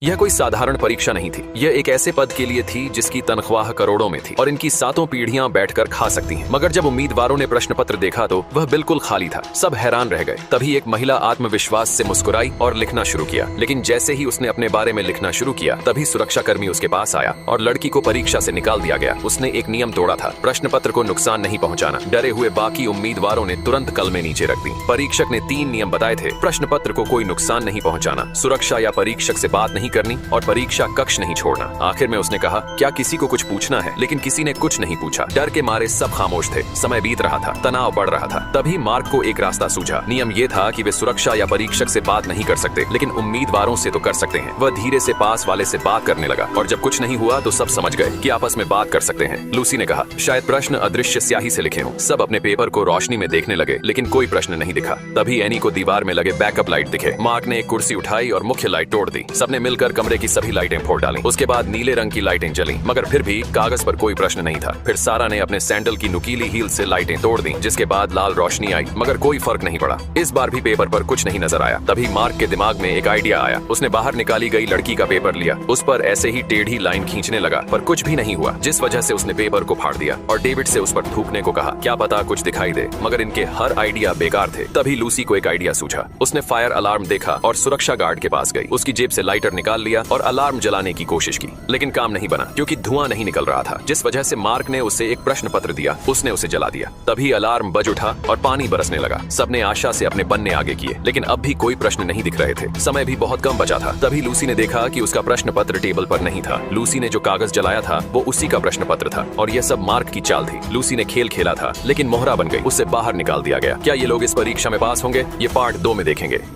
यह कोई साधारण परीक्षा नहीं थी। यह एक ऐसे पद के लिए थी जिसकी तनख्वाह करोड़ों में थी और इनकी सातों पीढ़ियां बैठकर खा सकती हैं। मगर जब उम्मीदवारों ने प्रश्न पत्र देखा तो वह बिल्कुल खाली था। सब हैरान रह गए। तभी एक महिला आत्मविश्वास से मुस्कुराई और लिखना शुरू किया। लेकिन जैसे ही उसने अपने बारे में लिखना शुरू किया तभी सुरक्षाकर्मी उसके पास आया और लड़की को परीक्षा से निकाल दिया गया। उसने एक नियम तोड़ा था, प्रश्न पत्र को नुकसान नहीं पहुंचाना। डरे हुए बाकी उम्मीदवारों ने तुरंत कलमे नीचे रख दी। परीक्षक ने 3 नियम बताए थे। प्रश्न पत्र को कोई नुकसान नहीं पहुंचाना, सुरक्षा या परीक्षक से बात नहीं करनी और परीक्षा कक्ष नहीं छोड़ना। आखिर में उसने कहा, क्या किसी को कुछ पूछना है? लेकिन किसी ने कुछ नहीं पूछा। डर के मारे सब खामोश थे। समय बीत रहा था, तनाव बढ़ रहा था। तभी मार्क को एक रास्ता सूझा। नियम ये था कि वे सुरक्षा या परीक्षक से बात नहीं कर सकते, लेकिन उम्मीदवारों से तो कर सकते हैं। वह धीरे से पास वाले से बात करने लगा और जब कुछ नहीं हुआ तो सब समझ गए कि आपस में बात कर सकते हैं। लूसी ने कहा, शायद प्रश्न अदृश्य स्याही से लिखे हों। सब अपने पेपर को रोशनी में देखने लगे, लेकिन कोई प्रश्न नहीं दिखा। तभी एनी को दीवार में लगे बैकअप लाइट दिखे। मार्क ने एक कुर्सी उठाई और मुख्य लाइट तोड़ दी। सबने मिलकर कमरे की सभी लाइटें फोड़ डाली। उसके बाद नीले रंग की लाइटें जली, मगर फिर भी कागज पर कोई प्रश्न नहीं था। फिर सारा ने अपने सैंडल की नुकीली हील से लाइटें तोड़ दी, जिसके बाद लाल रोशनी आई, मगर कोई फर्क नहीं पड़ा। इस बार भी पेपर पर कुछ नहीं नजर आया। तभी मार्क के दिमाग में एक आइडिया आया। उसने बाहर निकाली गई लड़की का पेपर लिया, उस पर ऐसे ही टेढ़ी लाइन खींचने लगा, पर कुछ भी नहीं हुआ, जिस वजह से उसने पेपर को फाड़ दिया और डेविड से उस पर थूकने को कहा। क्या पता कुछ दिखाई दे, मगर इनके हर आइडिया बेकार थे। तभी लूसी को एक आइडिया सूझा। उसने फायर अलार्म देखा और सुरक्षा गार्ड के पास गई। उसकी जेब से लाइटर निकाल लिया और अलार्म जलाने की कोशिश की, लेकिन काम नहीं बना क्योंकि धुआं नहीं निकल रहा था, जिस वजह से मार्क ने उसे एक प्रश्न पत्र दिया। उसने उसे जला दिया। तभी अलार्म बज उठा और पानी बरसने लगा। सबने आशा से अपने पन्ने आगे किए, लेकिन अब भी कोई प्रश्न नहीं दिख रहे थे। समय भी बहुत कम बचा था। तभी लूसी ने देखा कि उसका प्रश्न पत्र टेबल पर नहीं था। लूसी ने जो कागज जलाया था वो उसी का प्रश्न पत्र था और यह सब मार्क की चाल थी। लूसी ने खेल खेला था, लेकिन मोहरा बन गई। उसे बाहर निकाल दिया गया। क्या ये लोग इस परीक्षा में पास होंगे? ये पार्ट 2 में देखेंगे।